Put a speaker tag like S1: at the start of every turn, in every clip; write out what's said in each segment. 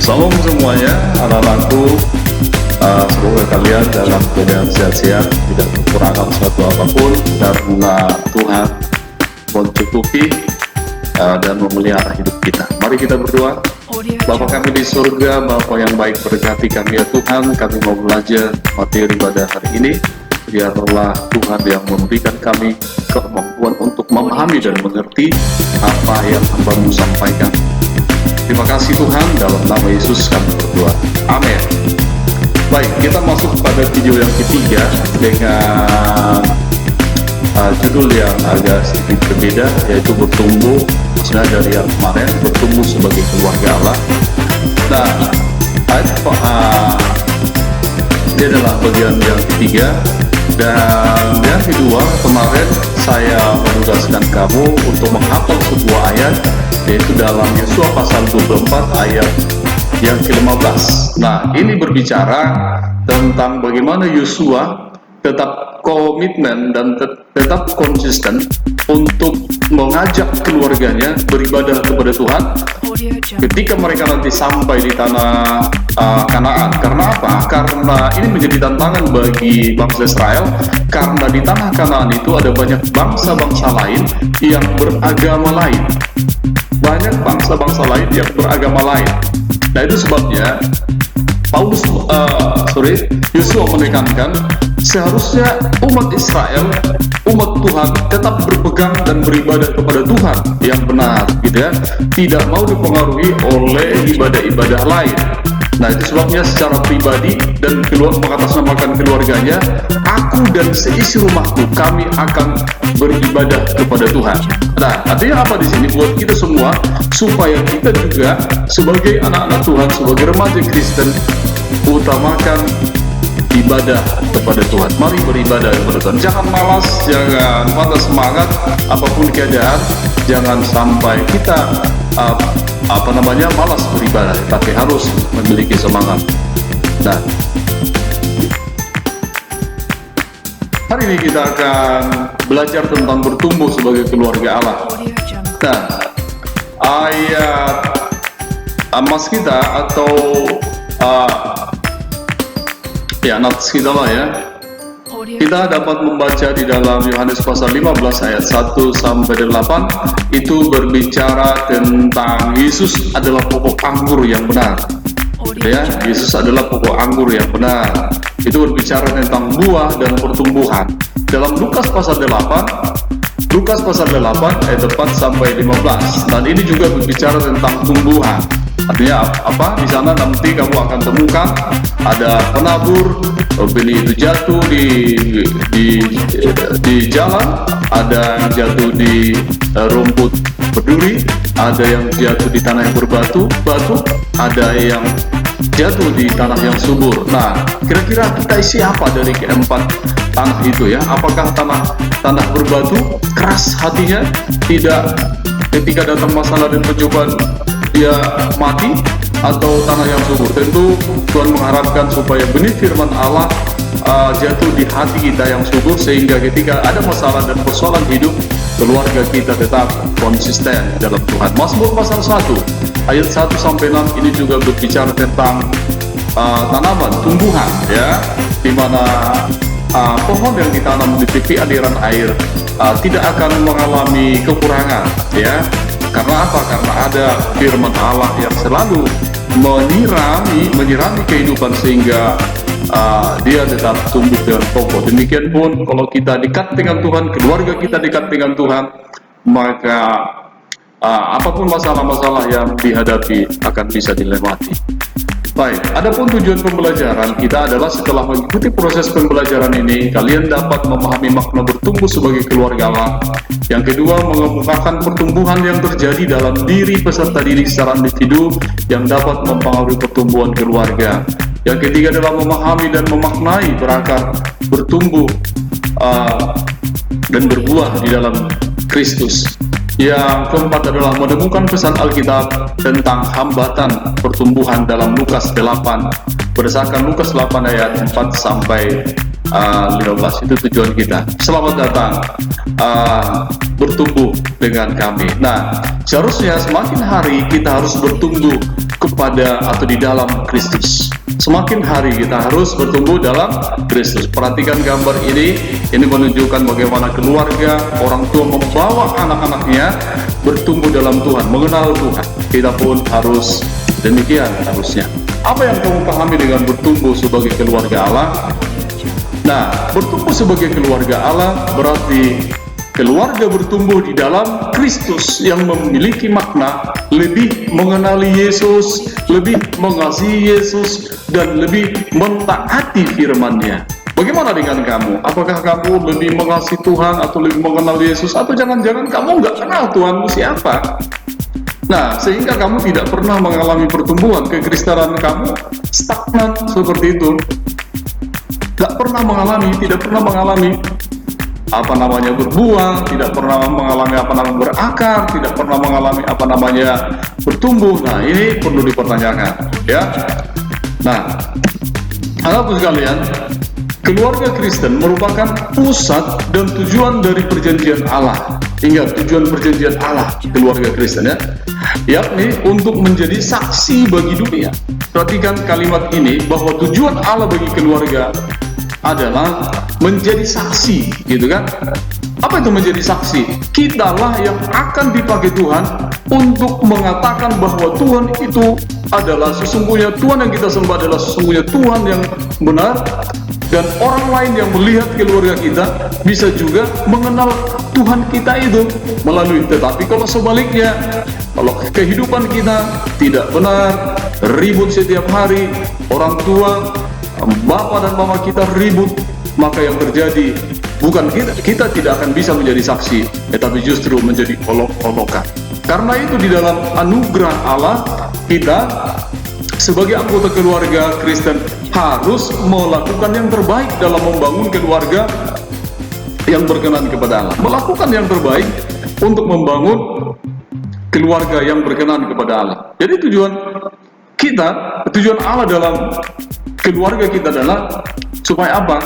S1: Salam semuanya, anak-anakku. Semoga kalian dalam keadaan sehat-sehat, tidak kekurangan suatu apapun, karena Tuhan mencukupi dan memelihara hidup kita. Mari kita berdoa. Bapa kami di surga, Bapa yang baik, berkati kami ya Tuhan. Kami mau belajar materi pada hari ini. Biarlah Tuhan yang memberikan kami kemampuan untuk memahami dan mengerti apa yang hamba-Mu sampaikan. Terima kasih Tuhan, dalam nama Yesus kami berdoa. Amin. Baik, kita masuk pada video yang ketiga dengan judul yang agak sedikit berbeda, yaitu bertumbuh. Maksudnya dari yang kemarin, bertumbuh sebagai keluarga Allah. Nah, ini adalah bagian yang ketiga. Dan yang kedua, kemarin saya menugaskan kamu untuk menghafal sebuah ayat, yaitu dalam Yosua pasal 24 ayat yang ke-15. Nah, ini berbicara tentang bagaimana Yosua tetap komitmen dan tetap konsisten untuk mengajak keluarganya beribadah kepada Tuhan ketika mereka nanti sampai di tanah Kanaan. Karena apa? Karena ini menjadi tantangan bagi bangsa Israel, karena di tanah Kanaan itu ada banyak bangsa-bangsa lain yang beragama lain. Banyak bangsa-bangsa lain yang beragama lain. Nah, itu sebabnya Yosua menekankan seharusnya umat Israel, umat Tuhan tetap berpegang dan beribadah kepada Tuhan yang benar, gitu ya. Tidak mau dipengaruhi oleh ibadah-ibadah lain. Nah, itu sebabnya secara pribadi dan mengatasnamakan keluarganya, aku dan seisi rumahku, kami akan beribadah kepada Tuhan. Nah, artinya apa di sini buat kita semua, supaya kita juga sebagai anak-anak Tuhan, sebagai remaja Kristen, utamakan ibadah kepada Tuhan. Mari beribadah kepada Tuhan. Jangan malas, jangan patah semangat apapun keadaan. Jangan sampai kita malas beribadah, tapi harus memiliki semangat. Nah, hari ini kita akan belajar tentang bertumbuh sebagai keluarga Allah. Nah, ayat mas kita atau nats kita lah ya. Kita dapat membaca di dalam Yohanes pasal 15 ayat 1 sampai 8. Itu berbicara tentang Yesus adalah pokok anggur yang benar. Ya, Yesus adalah pokok anggur yang benar. Itu berbicara tentang buah dan pertumbuhan. Dalam Lukas pasal 8 ayat 4 sampai 15. Dan ini juga berbicara tentang tumbuhan. Artinya apa? Di sana nanti kamu akan temukan ada penabur, benih itu jatuh di jalan, ada yang jatuh di rumput berduri, ada yang jatuh di tanah yang berbatu, ada yang jatuh di tanah yang subur. Nah, kira-kira kita isi apa dari keempat tanah itu ya? Apakah tanah berbatu, keras hatinya, tidak ketika datang masalah dan pencobaan dia mati, atau tanah yang subur? Tentu Tuhan mengharapkan supaya benih firman Allah jatuh di hati kita yang subur, sehingga ketika ada masalah dan persoalan hidup, keluarga kita tetap konsisten dalam Tuhan. Mazmur pasal 1 ayat 1 sampai 6 ini juga berbicara tentang tanaman, tumbuhan ya, di mana pohon yang ditanam di tepi aliran air tidak akan mengalami kekurangan ya. Karena apa? Karena ada firman Allah yang selalu menyirami kehidupan, sehingga dia tetap tumbuh dengan kokoh. Demikian pun kalau kita dekat dengan Tuhan, keluarga kita dekat dengan Tuhan, maka apapun masalah-masalah yang dihadapi akan bisa dilewati. Baik, adapun tujuan pembelajaran kita adalah setelah mengikuti proses pembelajaran ini, kalian dapat memahami makna bertumbuh sebagai keluarga Allah. Yang kedua, mengemukakan pertumbuhan yang terjadi dalam diri peserta didik secara individu yang dapat mempengaruhi pertumbuhan keluarga. Yang ketiga adalah memahami dan memaknai berakar, bertumbuh dan berbuah di dalam Kristus. Yang keempat adalah menemukan pesan Alkitab tentang hambatan pertumbuhan dalam Lukas 8, berdasarkan Lukas 8 ayat 4 sampai 15. Itu tujuan kita. Selamat datang bertumbuh dengan kami. Nah, seharusnya semakin hari kita harus bertumbuh kepada atau di dalam Kristus. Semakin hari kita harus bertumbuh dalam Kristus. Perhatikan gambar ini menunjukkan bagaimana keluarga, orang tua membawa anak-anaknya bertumbuh dalam Tuhan, mengenal Tuhan. Kita pun harus demikian harusnya. Apa yang kamu pahami dengan bertumbuh sebagai keluarga Allah? Nah, bertumbuh sebagai keluarga Allah berarti keluarga bertumbuh di dalam Kristus yang memiliki makna lebih mengenali Yesus, lebih mengasihi Yesus, dan lebih mentaati firman-Nya. Bagaimana dengan kamu? Apakah kamu lebih mengasihi Tuhan atau lebih mengenal Yesus? Atau jangan-jangan kamu nggak kenal Tuhanmu siapa? Nah, sehingga kamu tidak pernah mengalami pertumbuhan, kekristenan kamu stagnan seperti itu. Tidak pernah mengalami berbuah, tidak pernah mengalami berakar, tidak pernah mengalami bertumbuh. Nah, ini perlu dipertanyakan, ya. Nah, anak-anakku sekalian, keluarga Kristen merupakan pusat dan tujuan dari perjanjian Allah. Ingat, tujuan perjanjian Allah keluarga Kristen, ya, yakni untuk menjadi saksi bagi dunia. Perhatikan kalimat ini, bahwa tujuan Allah bagi keluarga adalah menjadi saksi, gitu kan? Apa itu menjadi saksi? Kitalah yang akan dipakai Tuhan untuk mengatakan bahwa Tuhan itu adalah sesungguhnya, Tuhan yang kita sembah adalah sesungguhnya Tuhan yang benar, dan orang lain yang melihat keluarga kita bisa juga mengenal Tuhan kita itu melalui. Tetapi kalau sebaliknya, kalau kehidupan kita tidak benar, ribut setiap hari, orang tua, bapak dan mama kita ribut, maka yang terjadi bukan kita tidak akan bisa menjadi saksi, tetapi justru menjadi olok-olokan. Karena itu di dalam anugerah Allah, kita sebagai anggota keluarga Kristen harus melakukan yang terbaik dalam membangun keluarga yang berkenan kepada Allah. Melakukan yang terbaik untuk membangun keluarga yang berkenan kepada Allah. Jadi tujuan Allah dalam keluarga kita adalah supaya apa?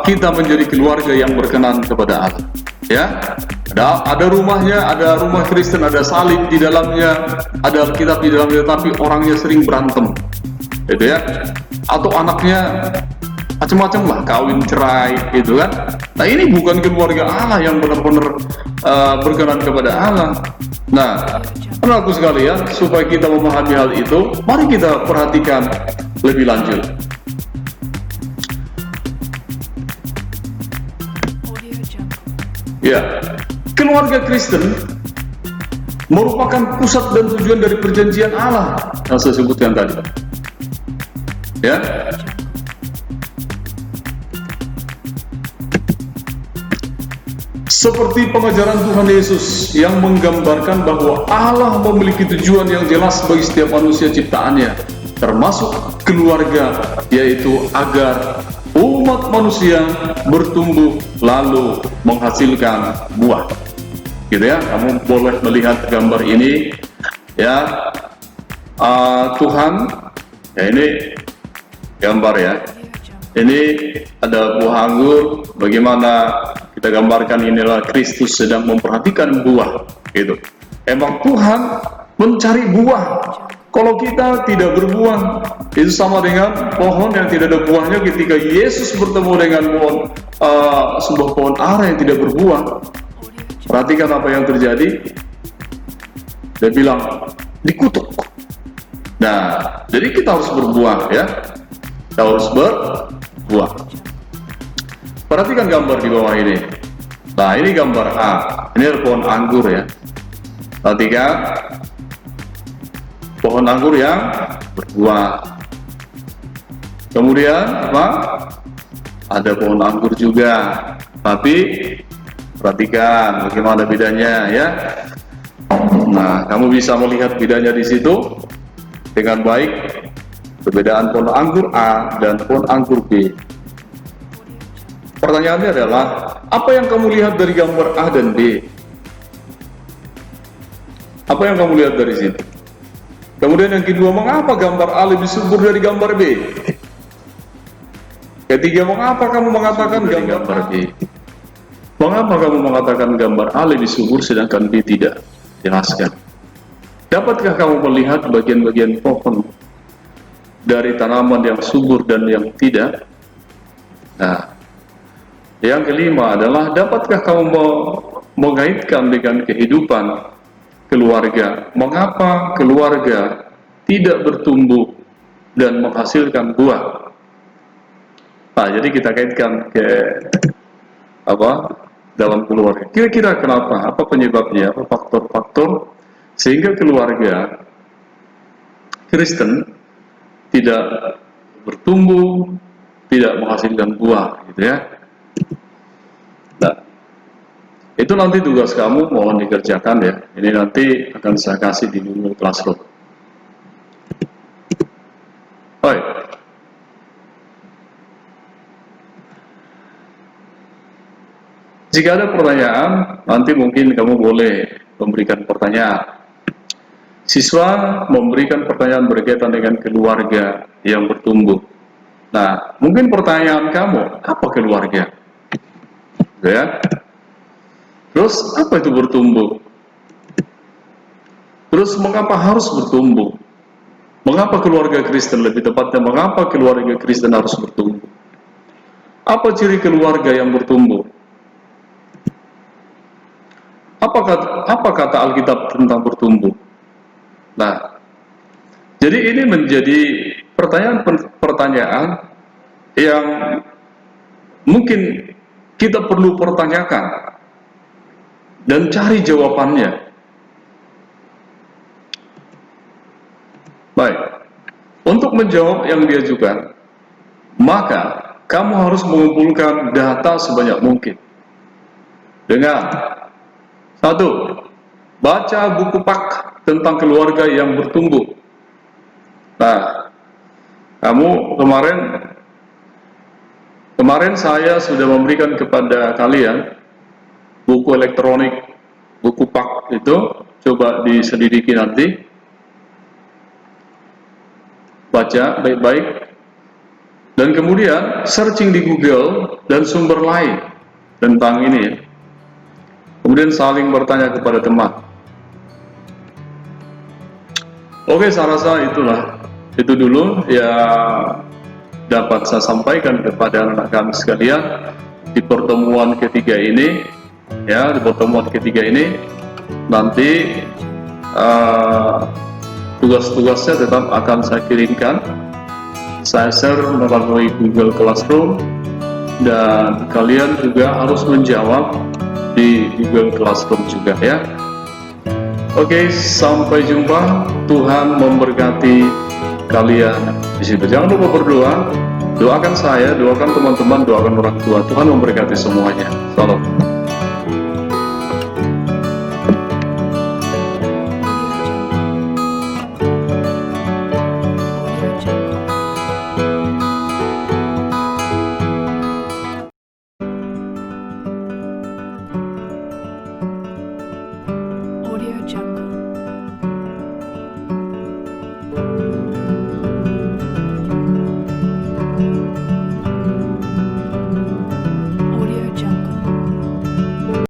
S1: Kita menjadi keluarga yang berkenan kepada Allah. Ya, ada rumahnya, ada rumah Kristen, ada salib di dalamnya, ada Alkitab di dalamnya, tapi orangnya sering berantem, gitu ya. Atau anaknya macam-macam lah, kawin cerai, gitu kan. Nah, ini bukan keluarga Allah yang benar-benar berkenan kepada Allah. Nah, anak-anakku sekalian, supaya kita memahami hal itu, mari kita perhatikan lebih lanjut. Ya, keluarga Kristen merupakan pusat dan tujuan dari perjanjian Allah yang saya sebutkan tadi. Ya, seperti pengajaran Tuhan Yesus yang menggambarkan bahwa Allah memiliki tujuan yang jelas bagi setiap manusia ciptaannya, termasuk keluarga, yaitu agar umat manusia bertumbuh lalu menghasilkan buah. Gitu ya, kamu boleh melihat gambar ini, ya. Tuhan, ya, ini gambar, ya. Ini ada buah anggur. Bagaimana kita gambarkan, inilah Kristus sedang memperhatikan buah, gitu. Emang Tuhan mencari buah. Kalau kita tidak berbuah, itu sama dengan pohon yang tidak ada buahnya. Ketika Yesus bertemu dengan sebuah pohon ara yang tidak berbuah, perhatikan apa yang terjadi. Dia bilang, dikutuk. Nah, jadi kita harus berbuah, ya. Kita harus berbuah. Perhatikan gambar di bawah ini. Nah, ini gambar A. Ini adalah pohon anggur, ya. Perhatikan pohon anggur yang berbuah. Kemudian apa? Ada pohon anggur juga. Tapi perhatikan bagaimana bedanya, ya. Nah, kamu bisa melihat bedanya di situ dengan baik. Perbedaan pohon anggur A dan pohon anggur B. Pertanyaannya adalah, apa yang kamu lihat dari gambar A dan B? Apa yang kamu lihat dari situ? Kemudian yang kedua, mengapa gambar A lebih subur dari gambar B? Ketiga, mengapa kamu mengatakan gambar B? Mengapa kamu mengatakan gambar A lebih subur sedangkan B tidak? Jelaskan. Dapatkah kamu melihat bagian-bagian pohon dari tanaman yang subur dan yang tidak? Nah, yang kelima adalah dapatkah kamu mengaitkan dengan kehidupan keluarga? Mengapa keluarga tidak bertumbuh dan menghasilkan buah? Nah, jadi kita kaitkan ke dalam keluarga. Kira-kira kenapa? Apa penyebabnya? Apa faktor-faktor sehingga keluarga Kristen tidak bertumbuh, tidak menghasilkan buah, gitu ya? Nah, itu nanti tugas kamu mohon dikerjakan ya. Ini nanti akan saya kasih di Google Classroom. Baik. Jika ada pertanyaan, nanti mungkin kamu boleh memberikan pertanyaan. Siswa memberikan pertanyaan berkaitan dengan keluarga yang bertumbuh. Nah, mungkin pertanyaan kamu, apa keluarga? Ya. Terus, apa itu bertumbuh? Terus, mengapa harus bertumbuh? Mengapa keluarga Kristen, lebih tepatnya, mengapa keluarga Kristen harus bertumbuh? Apa ciri keluarga yang bertumbuh? Apa kata Alkitab tentang bertumbuh? Nah, jadi ini menjadi pertanyaan yang mungkin kita perlu pertanyakan dan cari jawabannya. Baik, untuk menjawab yang diajukan, maka kamu harus mengumpulkan data sebanyak mungkin. Dengan satu, baca buku Pak tentang keluarga yang bertumbuh. Nah, kamu kemarin saya sudah memberikan kepada kalian buku elektronik, buku Pak itu, coba diselidiki nanti, baca baik-baik, dan kemudian searching di Google dan sumber lain tentang ini ya. Kemudian saling bertanya kepada teman. Oke, saya rasa itu dulu ya dapat saya sampaikan kepada anak kami sekalian di pertemuan ketiga ini. Ya, di pertemuan ketiga ini nanti tugas-tugasnya tetap akan saya kirimkan, saya share melalui Google Classroom, dan kalian juga harus menjawab di Google Classroom juga ya. Oke, sampai jumpa. Tuhan memberkati kalian di situ. Jangan lupa berdoa, doakan saya, doakan teman-teman, doakan orang tua. Tuhan memberkati semuanya. Salam.